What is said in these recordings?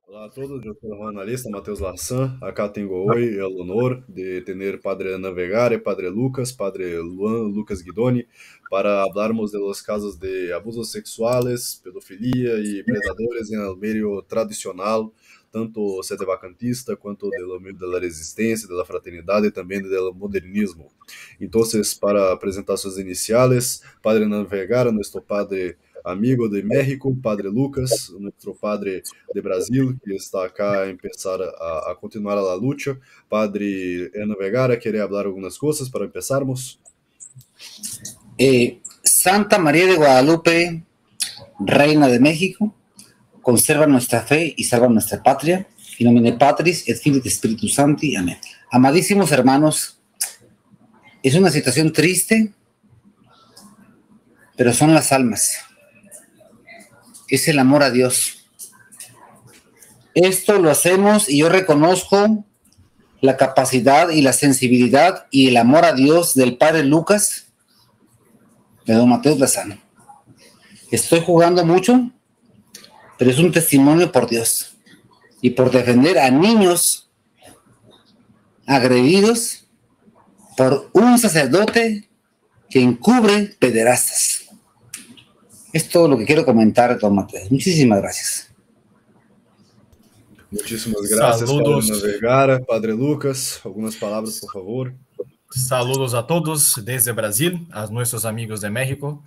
Olá a todos, eu sou o jornalista Matheus Larsan. Acá tenho hoje o honor de ter Padre Navegar e Padre Lucas, Padre Luan Lucas Guidoni, para hablarmos de los casos de abusos sexuales, pedofilia e predadores em el meio tradicional, tanto sedevacantista quanto do meio da resistência, da fraternidade e também do modernismo. Então, para apresentar suas iniciais, Padre Navegar, nosso padre amigo de México, Padre Lucas, nosso padre de Brasil, que está acá a empezar a continuar a lucha. Padre Ana Vegara, ¿quiere hablar algunas cosas para empezarmos? Santa María de Guadalupe, Reina de México, conserva nuestra fe y salva nuestra patria. In nomine Patris et Filii et Spiritus Sancti. Amén. Amadísimos hermanos, es una situación triste, pero son las almas. Es el amor a Dios. Esto lo hacemos y yo reconozco la capacidad y la sensibilidad y el amor a Dios del Padre Lucas, de don Matheus Larsan. Estoy jugando mucho, pero es un testimonio por Dios y por defender a niños agredidos por un sacerdote que encubre pederastas. Es todo lo que quiero comentar, don Matheus. Muchísimas gracias. Muchísimas gracias, Saludos. Padre Vergara, Padre Lucas. Algunas palabras, por favor. Saludos a todos desde Brasil, a nuestros amigos de México.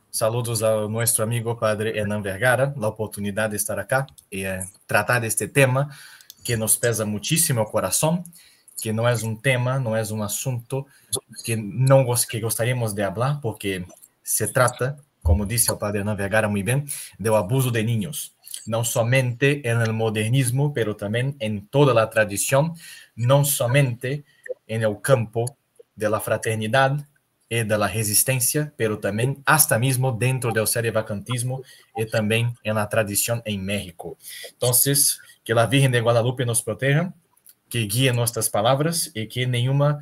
Saludos a nuestro amigo Padre Hernán Vergara, la oportunidad de estar acá y tratar de este tema que nos pesa muchísimo el corazón, que no es un tema, no es un asunto que gostaríamos de hablar, porque se trata, como dice el Padre Hernán Vergara muy bien, del abuso de niños. No solamente en el modernismo, pero también en toda la tradición, no solamente en el campo de la fraternidad y de la resistencia, pero también hasta mismo dentro del sedevacantismo y también en la tradición en México. Entonces, que la Virgen de Guadalupe nos proteja, que guíe nuestras palabras y que ninguna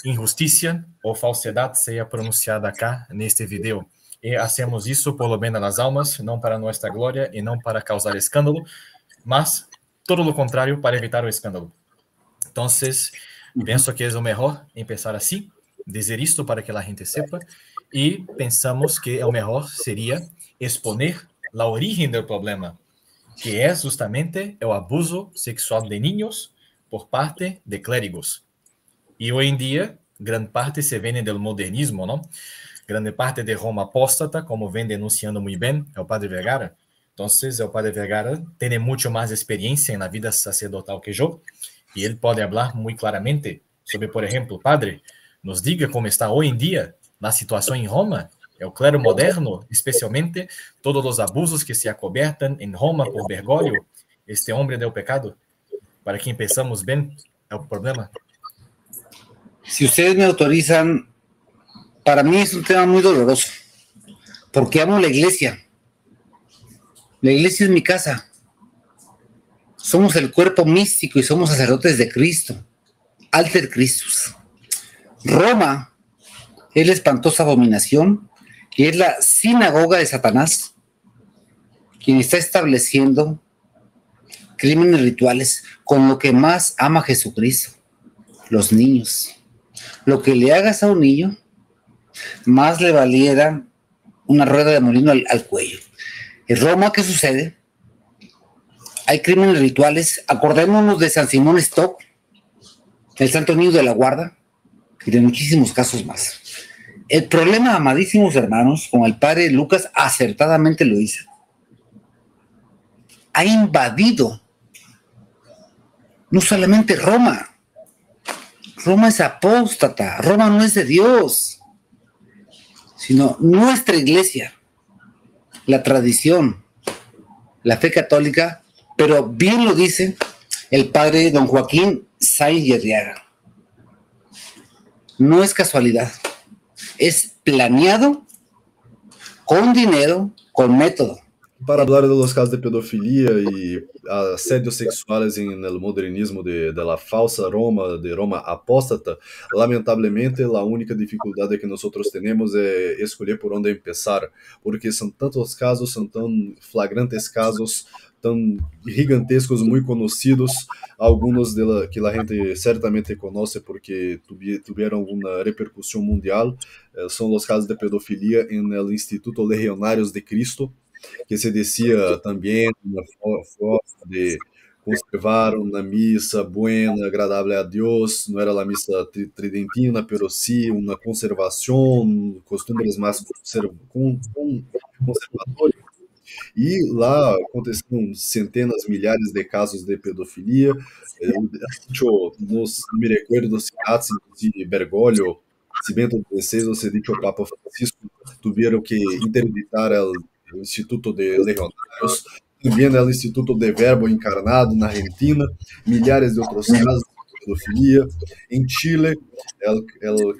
injusticia o falsedad sea pronunciada acá en este video. Y hacemos eso por lo bien de las almas, no para nuestra gloria y no para causar escándalo, mas todo lo contrario, para evitar el escándalo. Entonces, pienso que es lo mejor empezar así, decir esto para que la gente sepa, y pensamos que lo mejor sería exponer la origen del problema, que es justamente el abuso sexual de niños por parte de clérigos. Y hoy en día, gran parte se viene del modernismo, ¿no? Grande parte de Roma apóstata, como ven denunciando muy bien el Padre Vergara. Entonces, el Padre Vergara tiene mucho más experiencia en la vida sacerdotal que yo, y él puede hablar muy claramente sobre, por ejemplo, Padre, nos diga cómo está hoy en día la situación en Roma, el clero moderno, especialmente todos los abusos que se acobertan en Roma por Bergoglio, este hombre del pecado, para que empezamos bien el problema. Si ustedes me autorizan, para mí es un tema muy doloroso, porque amo la iglesia. La iglesia es mi casa. Somos el cuerpo místico y somos sacerdotes de Cristo. Alter Christus. Roma es la espantosa abominación y es la sinagoga de Satanás, quien está estableciendo crímenes rituales con lo que más ama Jesucristo, los niños. Lo que le hagas a un niño, más le valiera una rueda de molino al cuello. En Roma, ¿qué sucede? Hay crímenes rituales. Acordémonos de San Simón Stock, el Santo Niño de la Guarda, y de muchísimos casos más. El problema, amadísimos hermanos, como el Padre Lucas acertadamente lo dice, ha invadido no solamente Roma. Roma es apóstata, Roma no es de Dios, sino nuestra iglesia, la tradición, la fe católica, pero bien lo dice el padre don Joaquín Sáenz de Arriaga. No es casualidad, es planeado, con dinero, con método. Para hablar de los casos de pedofilia y asedios sexuales en el modernismo de la falsa Roma, de Roma apóstata, lamentablemente la única dificultad que nosotros tenemos es escolher por dónde empezar, porque son tantos casos, son tan flagrantes casos, tan gigantescos, muy conocidos, algunos que la gente certamente conoce porque tuvieron una repercusión mundial, son los casos de pedofilia en el Instituto Legionarios de Cristo, que se decía también una forma de conservar una misa buena, agradable a Dios. No era la misa tridentina, pero sí una conservación, costumbres más conservadoras. E lá aconteceram centenas, milhares de casos de pedofilia. Não me recuerdo dos Ciats de Bergoglio, se Bento XVI ou se dicho Papa Francisco tuvieron que interditar o Instituto de Legionarios, também o Instituto de Verbo Encarnado na Argentina, milhares de outros casos de pedofilia. Em Chile, o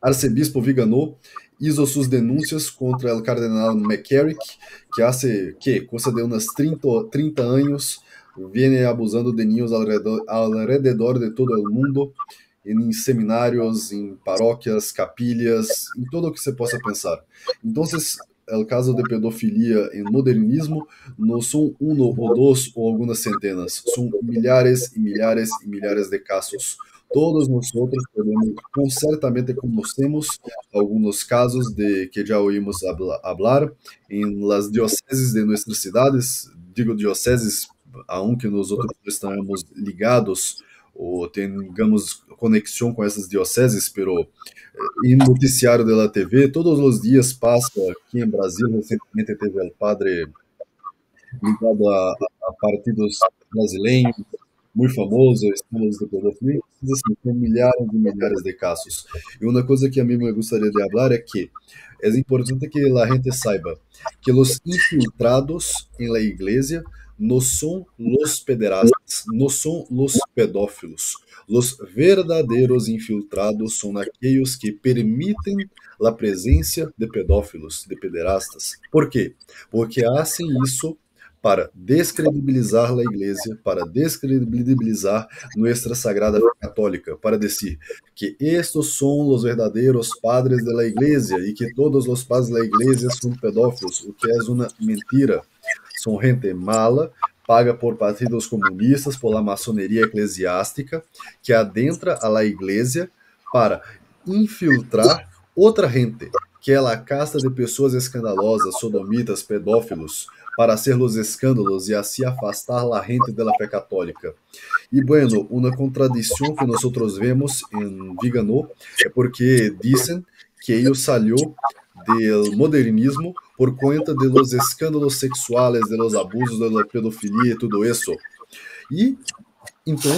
arcebispo Viganò hizo sus denuncias contra el cardenal McCarrick, que cosa de unos 30 años viene abusando de niños alrededor de todo el mundo, en seminarios, en paróquias, capillas, en todo lo que se possa pensar. Entonces, el caso de pedofilia en modernismo no son uno o dos o algunas centenas, son millares y millares y millares de casos. Todos nosotros certamente conocemos algunos casos de que ya oímos hablar en las dioceses de nuestras ciudades. Digo dioceses, aunque nosotros no estamos ligados o tengamos conexión con esas dioceses, pero en noticiario de la TV todos los días pasa. Aquí en Brasil recentemente teve el padre ligado a partidos brasileños, muy famoso, escândalos de pedofilia, assim, tem milhares e milhares de casos. E uma coisa que a mim me gostaria de falar é que é importante que a gente saiba que os infiltrados em la igreja não são os pederastas, não são os pedófilos. Os verdadeiros infiltrados são aqueles que permitem a presença de pedófilos, de pederastas. Por quê? Porque fazem isso para descredibilizar a igreja, para descredibilizar nuestra Sagrada Fe Católica, para dizer que estes são os verdadeiros padres da igreja e que todos os padres da igreja são pedófilos, o que é uma mentira. São gente mala, paga por partidos comunistas, por la maçoneria eclesiástica, que adentra a la igreja para infiltrar outra gente, que é a casta de pessoas escandalosas, sodomitas, pedófilos, para hacer los escândalos e assim afastar la gente de la fe católica. E bueno, uma contradição que nós vemos em Viganò é porque dizem que ele saiu do modernismo por conta de los escândalos sexuales, de los abusos, de la pedofilia e tudo isso. E então,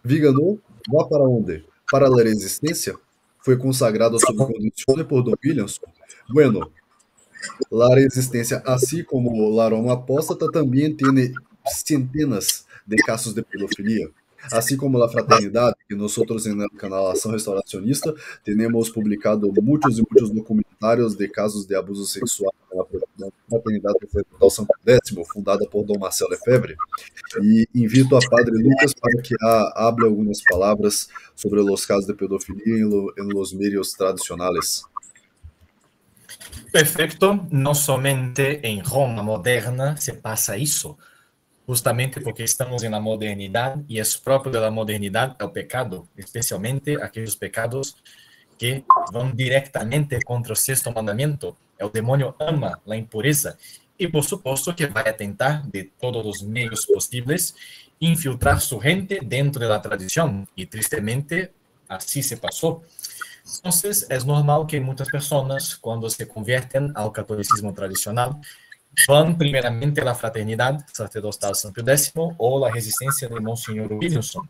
Viganò vai para onde? Para a resistência? Foi consagrado sob condições por Dom Williamson? Bueno, la resistencia, así como la Roma apóstata, también tiene centenas de casos de pedofilia. Así como la fraternidad, que nosotros en el canal Acción Restauracionista tenemos publicado muchos y muchos documentarios de casos de abuso sexual na fraternidad de São X, fundada por Dom Marcelo Lefebvre. E invito a Padre Lucas para que hable algunas palabras sobre los casos de pedofilia en los medios tradicionales. Perfecto, no somente en Roma moderna se pasa eso, justamente porque estamos en la modernidad y es propio de la modernidad el pecado, especialmente aquellos pecados que van directamente contra el sexto mandamiento. El demonio ama la impureza y por supuesto que va a tentar de todos los medios posibles infiltrar su gente dentro de la tradición y tristemente así se pasó. Entonces, es normal que muchas personas, cuando se convierten al catolicismo tradicional, van primeramente a la fraternidad sacerdotal Santo X o la resistencia de Monseñor Williamson,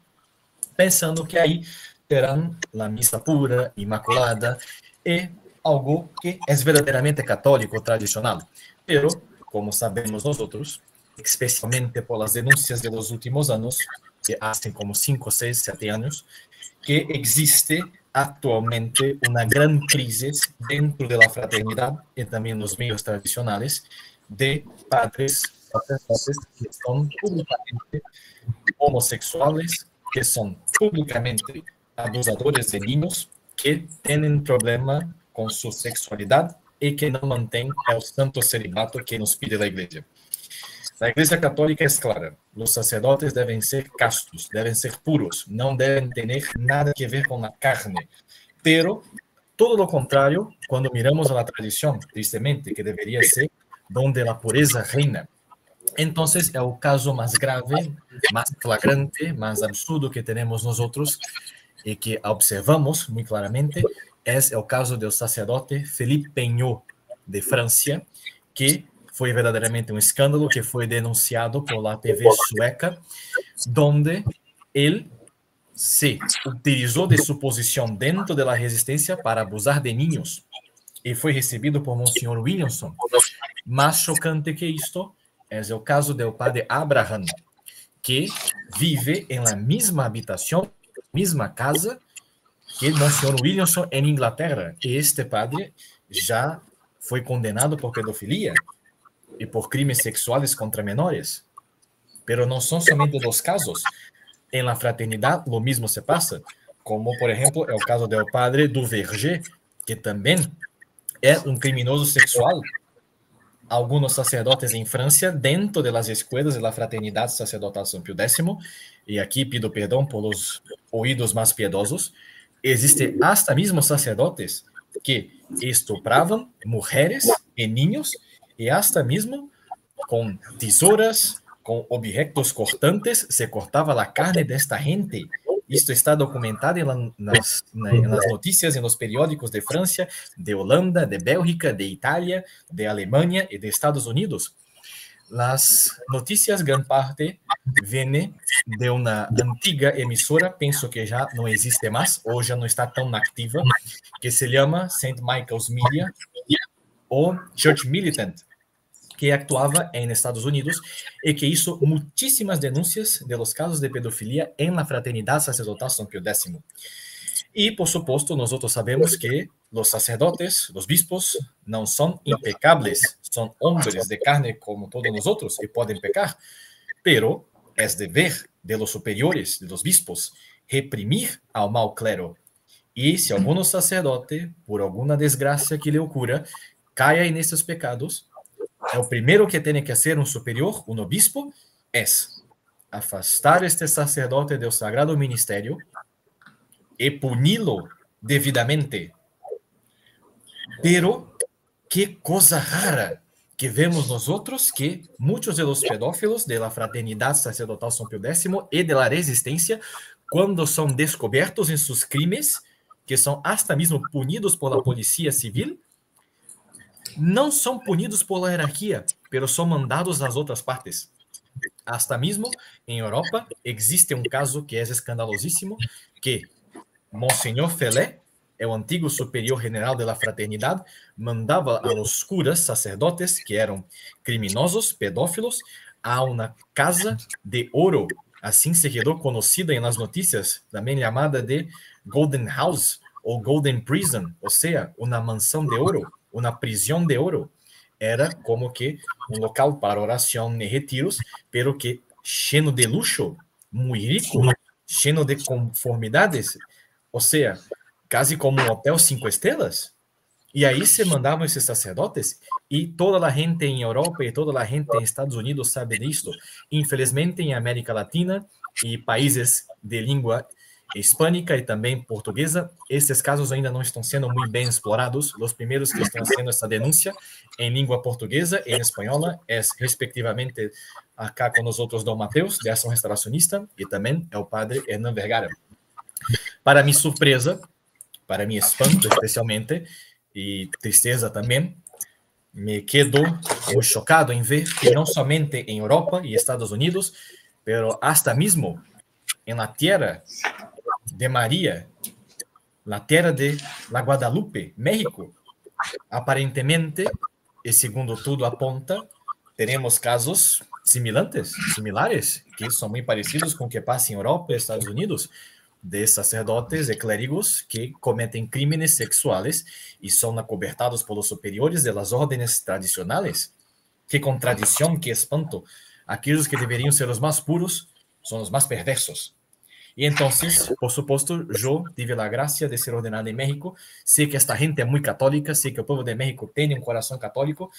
pensando que ahí terán la misa pura, inmaculada, y algo que es verdaderamente católico tradicional. Pero, como sabemos nosotros, especialmente por las denuncias de los últimos años, que hacen como 5, 6, 7 años, que existe actualmente una gran crisis dentro de la fraternidad y también los medios tradicionales de padres sacerdotes que son públicamente homosexuales, que son públicamente abusadores de niños, que tienen problema con su sexualidad y que no mantienen el santo celibato que nos pide la iglesia. La Iglesia Católica es clara. Los sacerdotes deben ser castos, deben ser puros, no deben tener nada que ver con la carne. Pero todo lo contrario, cuando miramos a la tradición, tristemente, que debería ser donde la pureza reina. Entonces, el caso más grave, más flagrante, más absurdo que tenemos nosotros y que observamos muy claramente es el caso del sacerdote Philippe Peignot de Francia, que fue verdaderamente un escándalo, que fue denunciado por la TV sueca, donde él se utilizó de su posición dentro de la resistencia para abusar de niños y fue recibido por Monseñor Williamson. Más chocante que esto es el caso del padre Abraham, que vive en la misma habitación, misma casa que Monseñor Williamson en Inglaterra. Y este padre ya fue condenado por pedofilia y por crímenes sexuales contra menores. Pero no son solamente dos casos. En la fraternidad lo mismo se pasa, como por ejemplo el caso del padre Duverger, que también es un criminoso sexual. Algunos sacerdotes en Francia, dentro de las escuelas de la fraternidad sacerdotal San Pío X, y aquí pido perdón por los oídos más piedosos, existe hasta mismos sacerdotes que estupraban mujeres y niños, y hasta mismo con tesouras, con objetos cortantes, se cortaba la carne de esta gente. Esto está documentado en las noticias, en los periódicos de Francia, de Holanda, de Bélgica, de Italia, de Alemania y de Estados Unidos. Las noticias, gran parte, vienen de una antigua emisora, pienso que ya no existe más, o ya no está tan activa, que se llama St. Michael's Media o Church Militant, que actuaba en Estados Unidos y que hizo muchísimas denuncias de los casos de pedofilia en la fraternidad sacerdotal San Pío X. Y, por supuesto, nosotros sabemos que los sacerdotes, los bispos, no son impecables, son hombres de carne como todos nosotros y pueden pecar, pero es deber de los superiores, de los bispos, reprimir al mal clero. Y si algún sacerdote, por alguna desgracia que le ocurra, cae en estos pecados, el primero que tiene que hacer un superior, un obispo, es afastar a este sacerdote del sagrado ministerio y punirlo debidamente. Pero qué cosa rara que vemos nosotros, que muchos de los pedófilos de la fraternidad sacerdotal San Pío X y de la resistencia, cuando son descubiertos en sus crímenes, que son hasta mismo punidos por la policía civil, não são punidos por la jerarquía, pero son mandados às outras partes. Hasta mismo en Europa existe un caso que es escandalosísimo, que Monseñor Felé, el antiguo superior general de la fraternidad, mandaba a los curas sacerdotes que eran criminosos, pedófilos, a una casa de oro. Así se quedó conocida en las noticias, también llamada de Golden House o Golden Prison, o sea, una mansión de oro, una prisión de oro. Era como que un local para oración y retiros, pero que lleno de lujo, muy rico, lleno de conformidades, o sea, casi como un hotel 5 estrellas. Y ahí se mandaban esos sacerdotes, y toda la gente en Europa y toda la gente en Estados Unidos sabe de esto. Infelizmente en América Latina y países de lengua hispánica y también portuguesa, estos casos ainda no están siendo muy bien explorados. Los primeros que están haciendo esta denuncia en lengua portuguesa y en española es respectivamente acá con nosotros Don Mateus, de Acción Restauracionista, y también el padre Hernán Vergara. Para mi sorpresa, para mi espanto especialmente, y tristeza también, me quedo muy chocado en ver que no solamente en Europa y Estados Unidos, pero hasta mismo en la tierra de María, la tierra de la Guadalupe, México, aparentemente, y segundo todo apunta, tenemos casos similares, que son muy parecidos con lo que pasa en Europa y Estados Unidos, de sacerdotes y clérigos que cometen crímenes sexuales y son acobertados por los superiores de las órdenes tradicionales. Qué contradicción, qué espanto. Aquellos que deberían ser los más puros son los más perversos. Y entonces, por supuesto, yo tuve la gracia de ser ordenado en México. Sé que esta gente es muy católica, sé que el pueblo de México tiene un corazón católico,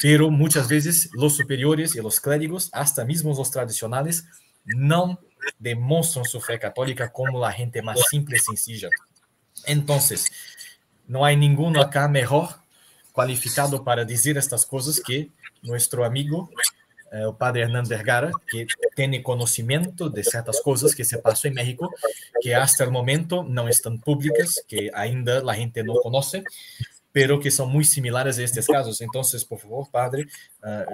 pero muchas veces los superiores y los clérigos, hasta mismos los tradicionales, no demuestran su fe católica como la gente más simple y sencilla. Entonces, no hay ninguno acá mejor cualificado para decir estas cosas que nuestro amigo, el padre Hernán Vergara, que tiene conocimiento de ciertas cosas que se pasó en México, que hasta el momento no están públicas, que ainda la gente no conoce, pero que son muy similares a estos casos. Entonces, por favor, padre,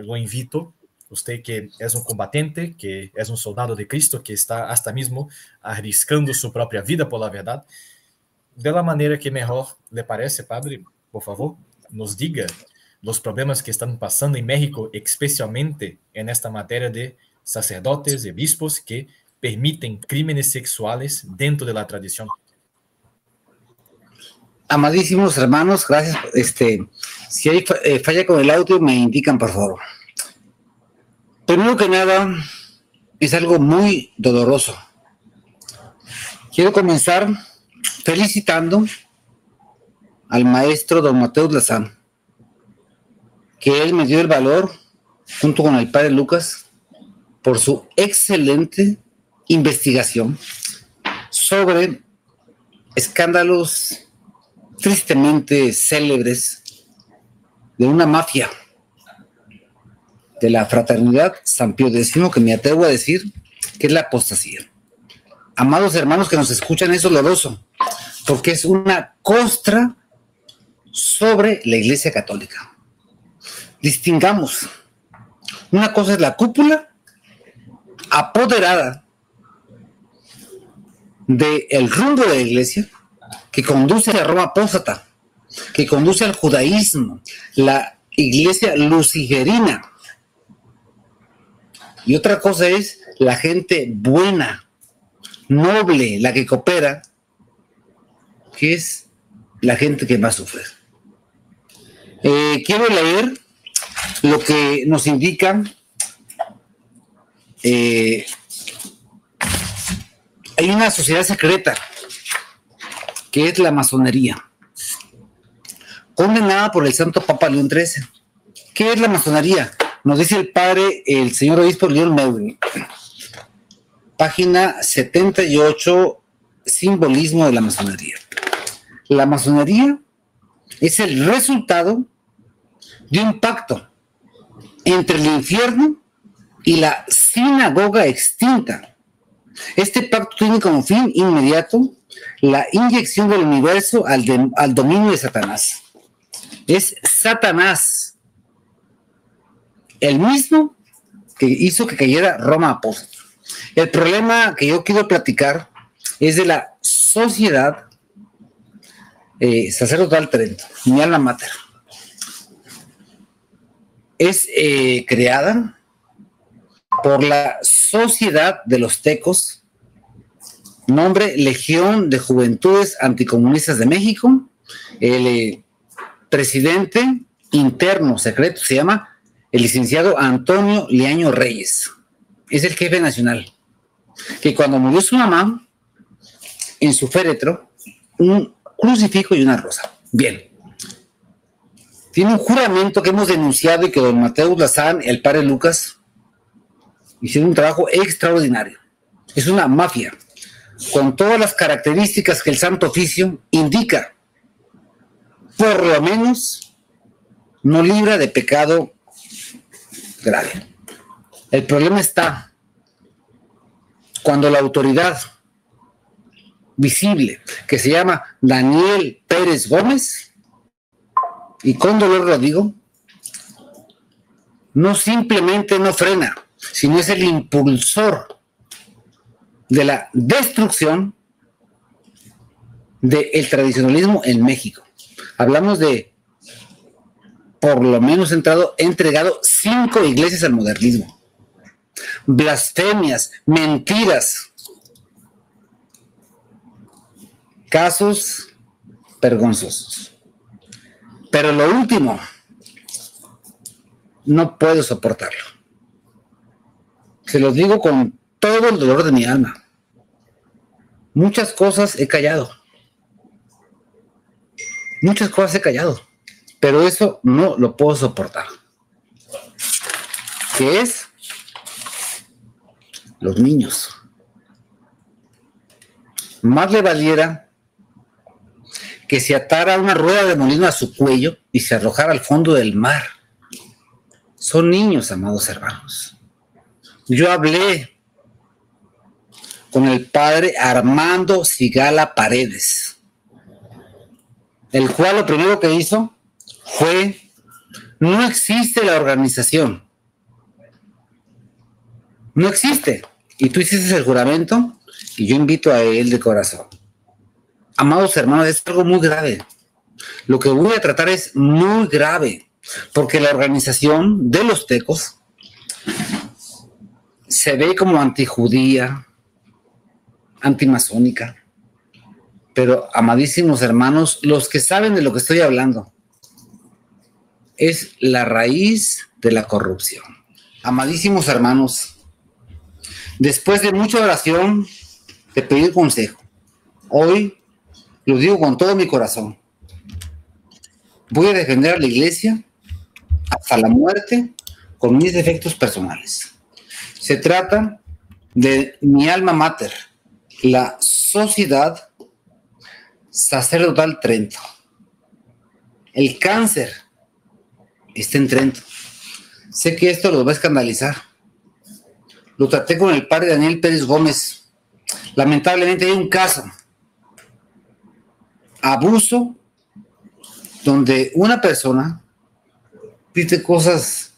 lo invito, usted que es un combatiente, que es un soldado de Cristo, que está hasta mismo arriscando su propia vida por la verdad, de la manera que mejor le parece, padre, por favor, nos diga los problemas que están pasando en México, especialmente en esta materia de sacerdotes y obispos que permiten crímenes sexuales dentro de la tradición. Amadísimos hermanos, gracias. Si hay falla con el audio, me indican, por favor. Primero que nada, es algo muy doloroso. Quiero comenzar felicitando al maestro don Mateus Lazán, que él me dio el valor, junto con el padre Lucas, por su excelente investigación sobre escándalos tristemente célebres de una mafia de la fraternidad San Pío X, que me atrevo a decir que es la apostasía. Amados hermanos que nos escuchan, es doloroso, porque es una costra sobre la Iglesia Católica. Distingamos. Una cosa es la cúpula apoderada del rumbo de la Iglesia, que conduce a Roma apóstata, que conduce al judaísmo, la Iglesia luciferina. Y otra cosa es la gente buena, noble, la que coopera, que es la gente que más sufre. Quiero leer lo que nos indica hay una sociedad secreta que es la masonería, condenada por el Santo Papa León XIII. ¿Qué es la masonería? Nos dice el padre, el señor obispo León Meudry, página 78, simbolismo de la masonería. La masonería es el resultado de un pacto entre el infierno y la sinagoga extinta. Este pacto tiene como fin inmediato la inyección del universo al dominio de Satanás. Es Satanás el mismo que hizo que cayera Roma apóstata. El problema que yo quiero platicar es de la sociedad sacerdotal Trento, mi alma mater. Es creada por la Sociedad de los Tecos, nombre Legión de Juventudes Anticomunistas de México. El presidente interno secreto se llama el licenciado Antonio Leaño Reyes. Es el jefe nacional, que cuando murió su mamá, en su féretro, un crucifijo y una rosa. Bien. Tiene un juramento que hemos denunciado y que don Mateus Lazán y el padre Lucas hicieron un trabajo extraordinario. Es una mafia, con todas las características que el Santo Oficio indica. Por lo menos no libra de pecado grave. El problema está cuando la autoridad visible, que se llama Daniel Pérez Gómez, y con dolor lo digo, no simplemente no frena, sino es el impulsor de la destrucción del tradicionalismo en México. Hablamos de, por lo menos entregado 5 iglesias al modernismo. Blasfemias, mentiras, casos vergonzosos. Pero lo último, no puedo soportarlo. Se los digo con todo el dolor de mi alma. Muchas cosas he callado. Muchas cosas he callado. Pero eso no lo puedo soportar. que es los niños. Más le valiera que se atara una rueda de molino a su cuello y se arrojara al fondo del mar. Son niños, amados hermanos. Yo hablé con el padre Armando Sigala Paredes, el cual lo primero que hizo fue: no existe la organización. No existe. Y tú hiciste el juramento y yo invito a él de corazón. Amados hermanos, es algo muy grave. Lo que voy a tratar es muy grave, porque la organización de los tecos se ve como antijudía, antimasónica. Pero, amadísimos hermanos, los que saben de lo que estoy hablando, es la raíz de la corrupción. Amadísimos hermanos, después de mucha oración, de pedir consejo, hoy lo digo con todo mi corazón: voy a defender a la iglesia hasta la muerte con mis defectos personales. Se trata de mi alma mater, la Sociedad Sacerdotal Trento. El cáncer está en Trento. Sé que esto los va a escandalizar. Lo traté con el padre Daniel Pérez Gómez. Lamentablemente hay un caso. Abuso, donde una persona dice cosas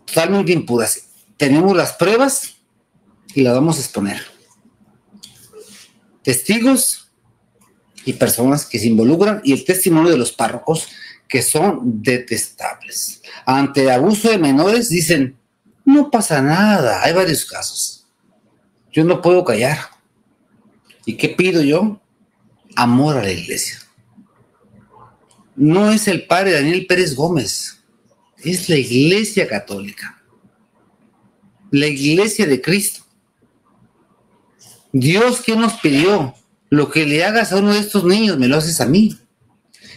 totalmente impuras. Tenemos las pruebas y las vamos a exponer. Testigos y personas que se involucran, y el testimonio de los párrocos, que son detestables. Ante abuso de menores dicen: no pasa nada, hay varios casos. Yo no puedo callar. ¿Y qué pido yo? Amor a la iglesia. No es el padre Daniel Pérez Gómez, es la Iglesia Católica, la Iglesia de Cristo. Dios, ¿qué nos pidió? Lo que le hagas a uno de estos niños, me lo haces a mí.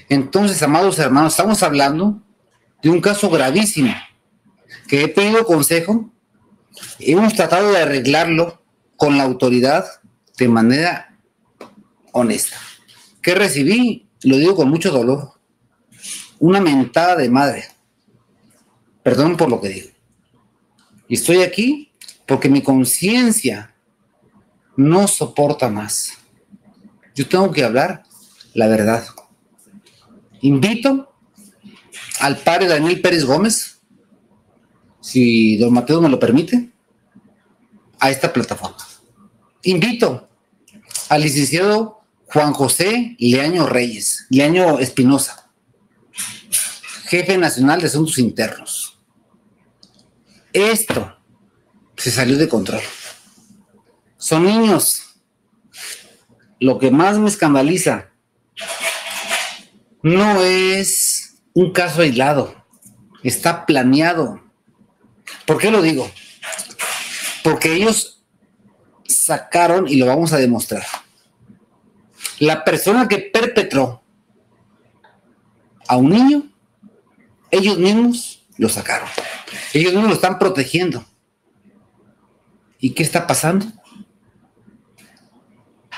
Entonces, amados hermanos, estamos hablando de un caso gravísimo, que he pedido consejo, hemos tratado de arreglarlo con la autoridad de manera honesta. ¿Qué recibí? Lo digo con mucho dolor: una mentada de madre. Perdón por lo que digo. Y estoy aquí porque mi conciencia no soporta más. Yo tengo que hablar la verdad. Invito al padre Daniel Pérez Gómez, si don Mateo me lo permite, a esta plataforma. Invito al licenciado Juan José Leaño Reyes, Leaño Espinosa, jefe nacional de asuntos internos. Esto se salió de control. Son niños. Lo que más me escandaliza no es un caso aislado, está planeado. ¿Por qué lo digo? Porque ellos sacaron, y lo vamos a demostrar, la persona que perpetró a un niño, ellos mismos lo sacaron. Ellos mismos lo están protegiendo. ¿Y qué está pasando?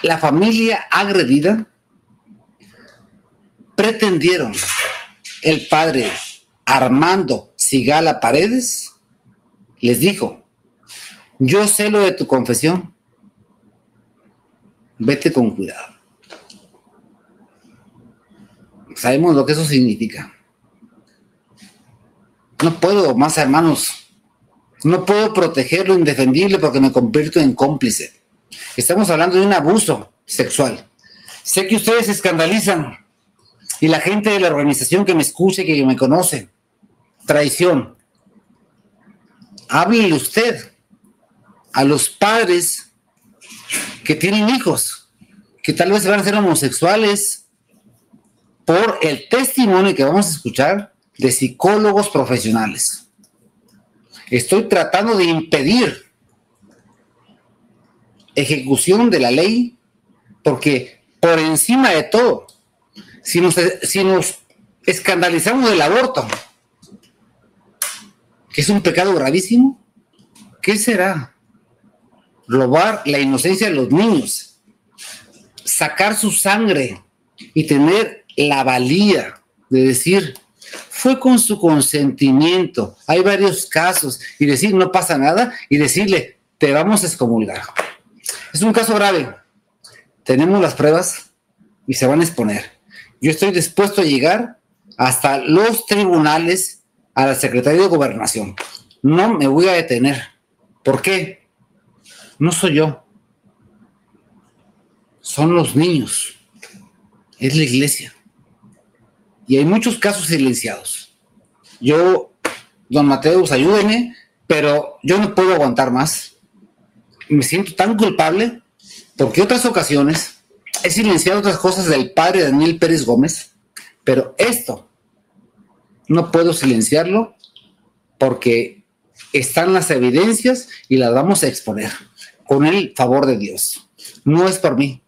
La familia agredida pretendieron, el padre Armando Sigala Paredes les dijo: yo sé lo de tu confesión, vete con cuidado. Sabemos lo que eso significa. No puedo más, hermanos. No puedo proteger lo indefendible porque me convierto en cómplice. Estamos hablando de un abuso sexual. Sé que ustedes se escandalizan, y la gente de la organización que me escuche, que me conoce: traición. Háblele usted a los padres que tienen hijos, que tal vez van a ser homosexuales, por el testimonio que vamos a escuchar de psicólogos profesionales. Estoy tratando de impedir ejecución de la ley, porque por encima de todo, si nos escandalizamos del aborto, que es un pecado gravísimo? ¿Qué será? Robar la inocencia de los niños, sacar su sangre y tener la valía de decir, fue con su consentimiento. Hay varios casos y decir, no pasa nada y decirle, te vamos a excomulgar. Es un caso grave. Tenemos las pruebas y se van a exponer. Yo estoy dispuesto a llegar hasta los tribunales, a la Secretaría de Gobernación. No me voy a detener. ¿Por qué? No soy yo. Son los niños. Es la iglesia. Y hay muchos casos silenciados. Yo, don Mateus, ayúdeme, pero yo no puedo aguantar más. Me siento tan culpable porque otras ocasiones he silenciado otras cosas del padre Daniel Pérez Gómez, pero esto no puedo silenciarlo porque están las evidencias y las vamos a exponer con el favor de Dios. No es por mí.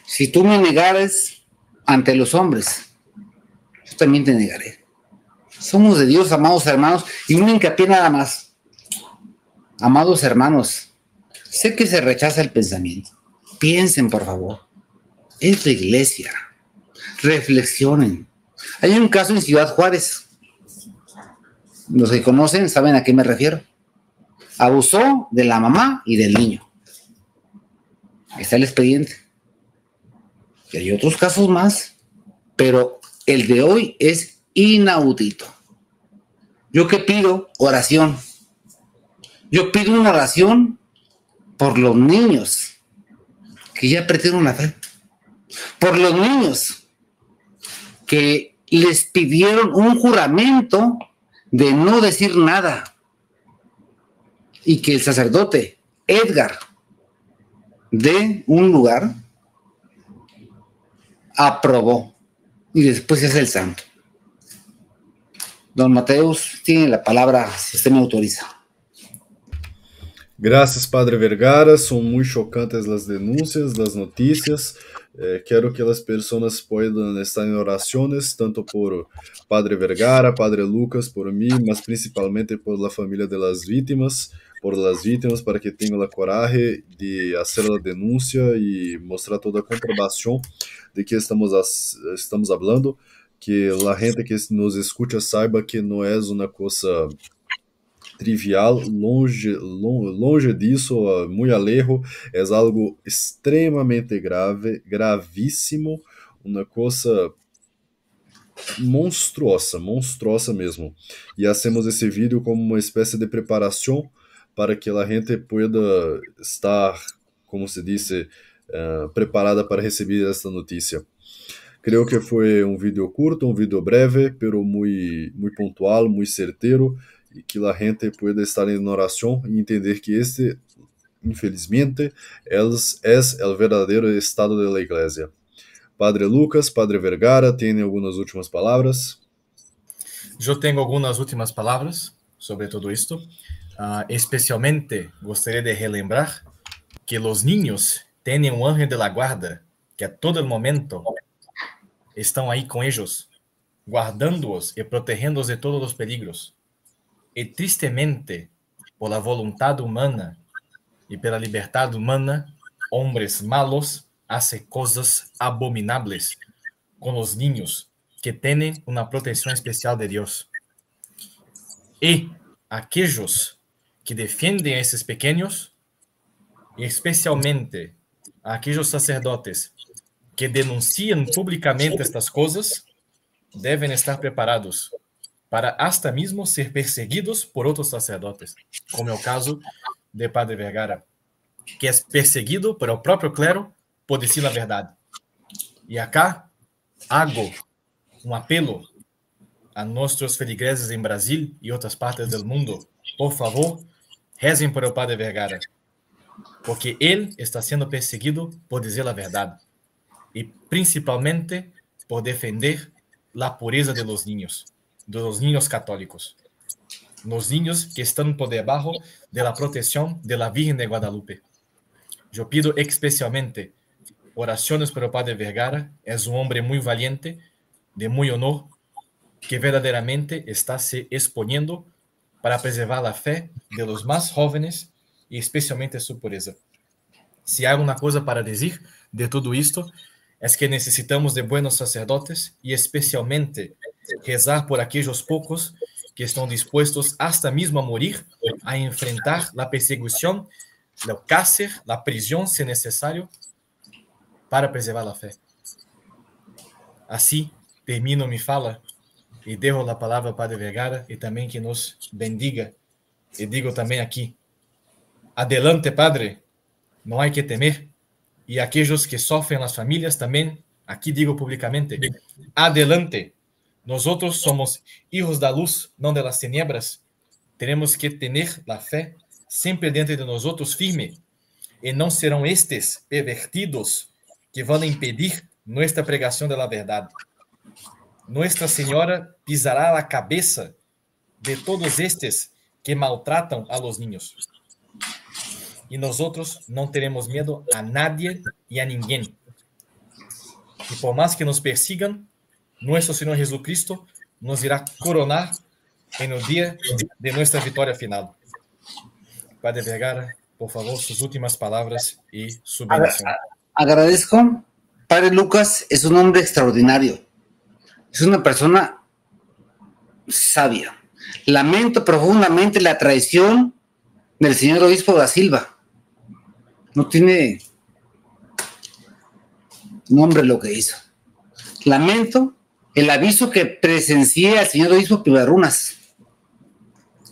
Si tú me negares ante los hombres, yo también te negaré. Somos de Dios, amados hermanos, y un hincapié nada más. Amados hermanos, sé que se rechaza el pensamiento. Piensen, por favor. Es la iglesia. Reflexionen. Hay un caso en Ciudad Juárez. Los que conocen saben a qué me refiero. Abusó de la mamá y del niño. Ahí está el expediente. Y hay otros casos más, pero el de hoy es inaudito. ¿Yo qué pido? Oración. Yo pido una oración por los niños que ya perdieron la fe. Por los niños que les pidieron un juramento de no decir nada y que el sacerdote Edgar de un lugar aprobó y después se hace el santo. Don Mateus tiene la palabra, si usted me autoriza. Graças, Padre Vergara. São muito chocantes as denúncias, as notícias. Quero que as pessoas possam estar em orações, tanto por Padre Vergara, Padre Lucas, por mim, mas principalmente por la família das vítimas, para que tenham a coragem de fazer a denúncia e mostrar toda a comprovação de que estamos falando, que a gente que nos escuta saiba que não é uma coisa trivial, longe disso, muito alejo, é algo extremamente grave, gravíssimo, uma coisa monstruosa mesmo. E hacemos esse vídeo como uma espécie de preparação para que a gente pueda estar, como se diz, preparada para receber esta notícia. Creio que foi um vídeo curto, um vídeo breve, pero muito pontual, muito certeiro, e que a gente pueda estar em oração e entender que este, infelizmente, é o verdadeiro estado da igreja. Padre Lucas, Padre Vergara, tem algumas últimas palavras? Eu tenho algumas últimas palavras sobre tudo isto. Especialmente, gostaria de relembrar que os niños têm um ángel de la guarda que a todo momento estão aí com eles, guardando-os e protegendo-os de todos os perigos. E tristemente, por la voluntad humana e pela liberdade humana, hombres malos hacen cosas abominables com os niños que têm uma proteção especial de Deus. E aqueles que defendem a esses pequenos, e especialmente a aqueles sacerdotes que denunciam publicamente estas coisas, devem estar preparados para hasta mesmo ser perseguidos por outros sacerdotes, como é o caso de Padre Vergara, que é perseguido por el próprio clero por dizer a verdade. E acá hago um apelo a nossos feligreses em Brasil e outras partes do mundo. Por favor, rezem por el Padre Vergara, porque ele está sendo perseguido por dizer a verdade e principalmente por defender a pureza de los niños católicos, los niños que están por debajo de la protección de la Virgen de Guadalupe. Yo pido especialmente oraciones para el Padre Vergara. Es un hombre muy valiente, de muy honor, que verdaderamente está se exponiendo para preservar la fe de los más jóvenes y especialmente su pureza. Si hay una cosa para decir de todo esto, es que necesitamos de buenos sacerdotes y especialmente rezar por aquellos pocos que están dispuestos hasta mismo a morir, a enfrentar la persecución, el cárcel, la prisión si necesario, para preservar la fe. Así termino mi fala y dejo la palabra al Padre Vergara y también que nos bendiga. Y digo también aquí, adelante, Padre, no hay que temer. Y aquellos que sufren las familias también, aquí digo públicamente, adelante. Nosotros somos hijos de la luz, no de las tinieblas. Tenemos que tener la fe siempre dentro de nosotros firme. Y no serán estos pervertidos que van a impedir nuestra pregación de la verdad. Nuestra Señora pisará la cabeza de todos estos que maltratan a los niños. Y nosotros no tenemos miedo a nadie y a ninguém. Y por más que nos persigan, nuestro Señor Jesucristo nos irá coronar en el día de nuestra victoria final. Padre Vergara, por favor, sus últimas palabras y su bendición. Agradezco. Padre Lucas es un hombre extraordinario. Es una persona sabia. Lamento profundamente la traición del señor obispo da Silva. No tiene nombre lo que hizo. Lamento el aviso que presencié al señor obispo Pivarrunas.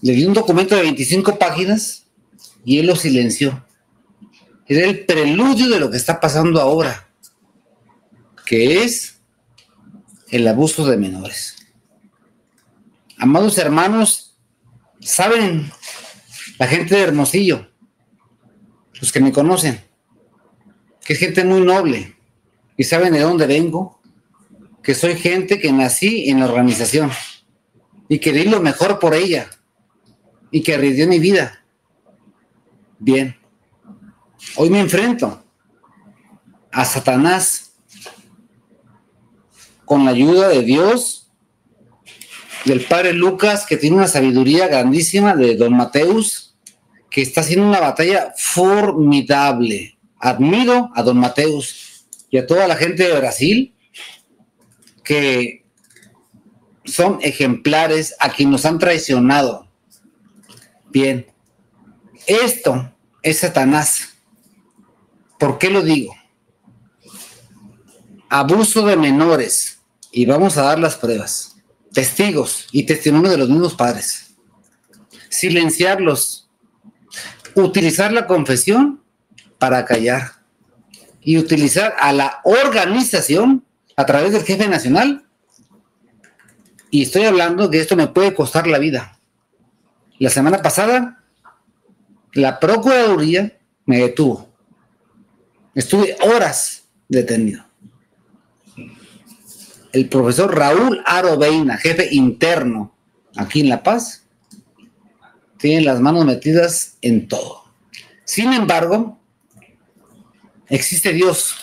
Le di un documento de 25 páginas y él lo silenció. Era el preludio de lo que está pasando ahora, que es el abuso de menores. Amados hermanos, saben, la gente de Hermosillo, los que me conocen, que es gente muy noble y saben de dónde vengo, que soy gente que nací en la organización y que di lo mejor por ella y que arriesgué mi vida. Bien, hoy me enfrento a Satanás con la ayuda de Dios, del Padre Lucas, que tiene una sabiduría grandísima, de Don Mateus, que está haciendo una batalla formidable. Admiro a Don Mateus y a toda la gente de Brasil, que son ejemplares, a quienes nos han traicionado. Bien, esto es Satanás. ¿Por qué lo digo? Abuso de menores, y vamos a dar las pruebas, testigos y testimonio de los mismos padres. Silenciarlos, utilizar la confesión para callar y utilizar a la organización a través del jefe nacional. Y estoy hablando que esto me puede costar la vida. La semana pasada, la Procuraduría me detuvo. Estuve horas detenido. El profesor Raúl Aroveina, jefe interno aquí en La Paz, tiene las manos metidas en todo. Sin embargo, existe Dios.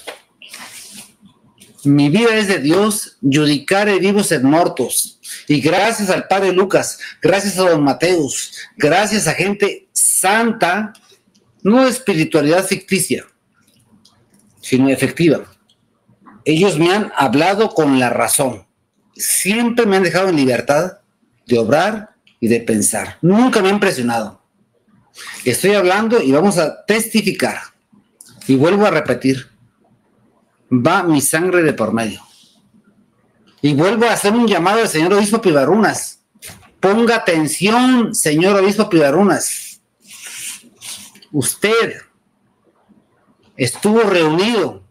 Mi vida es de Dios, judicare vivos et mortos. Y gracias al Padre Lucas, gracias a Don Mateus, gracias a gente santa, no de espiritualidad ficticia, sino efectiva. Ellos me han hablado con la razón. Siempre me han dejado en libertad de obrar y de pensar. Nunca me han presionado. Estoy hablando y vamos a testificar. Y vuelvo a repetir. Va mi sangre de por medio. Y vuelvo a hacer un llamado al señor obispo Pivarrunas. Ponga atención, señor obispo Pivarrunas. Usted estuvo reunido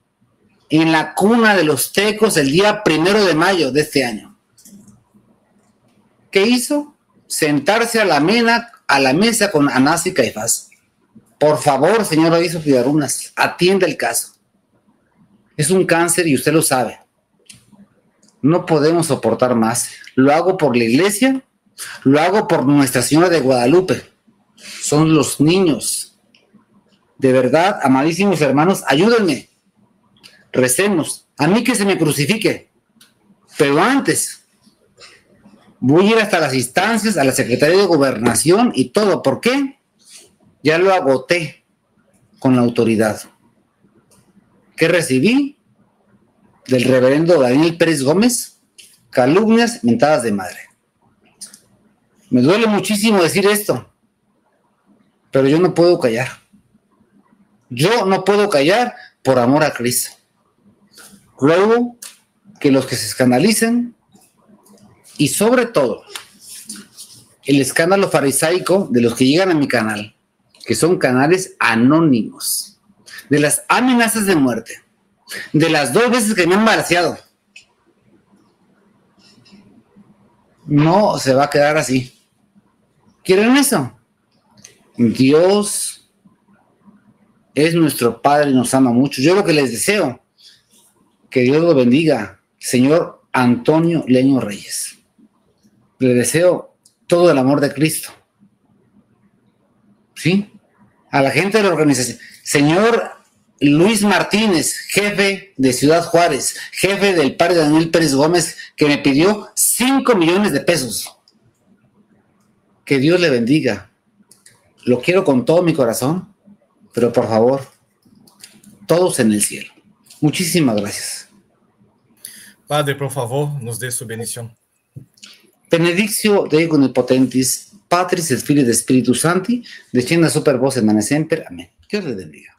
en la cuna de los tecos el día 1 de mayo de este año. ¿Qué hizo? Sentarse a la mesa con Anás y Caifás. Por favor, señor obispo Pivarrunas, atienda el caso. Es un cáncer y usted lo sabe. No podemos soportar más. Lo hago por la iglesia, lo hago por Nuestra Señora de Guadalupe. Son los niños. De verdad, amadísimos hermanos, ayúdenme. Recemos. A mí que se me crucifique. Pero antes, Voy a ir hasta las instancias, a la Secretaría de Gobernación y todo. ¿Por qué? Ya lo agoté con la autoridad. ¿Qué recibí? Del reverendo Daniel Pérez Gómez, calumnias, mentadas de madre. Me duele muchísimo decir esto, pero yo no puedo callar. Yo no puedo callar por amor a Cristo. Ruego que los que se escandalicen, y sobre todo el escándalo farisaico de los que llegan a mi canal, que son canales anónimos, de las amenazas de muerte, de las 2 veces que me han balaceado, no se va a quedar así. ¿Quieren eso? Dios es nuestro Padre y nos ama mucho. Yo lo que les deseo, que Dios lo bendiga, señor Antonio Leño Reyes. Le deseo todo el amor de Cristo. ¿Sí? A la gente de la organización. Señor Luis Martínez, jefe de Ciudad Juárez, jefe del padre Daniel Pérez Gómez, que me pidió 5 millones de pesos. Que Dios le bendiga. Lo quiero con todo mi corazón, pero por favor, todos en el cielo. Muchísimas gracias. Padre, por favor, nos dé su bendición. Benedictio Dei omnipotentis, Patris et Filii et Spiritus Sancti, descienda super vos et manes semper. Amén. Dios le bendiga.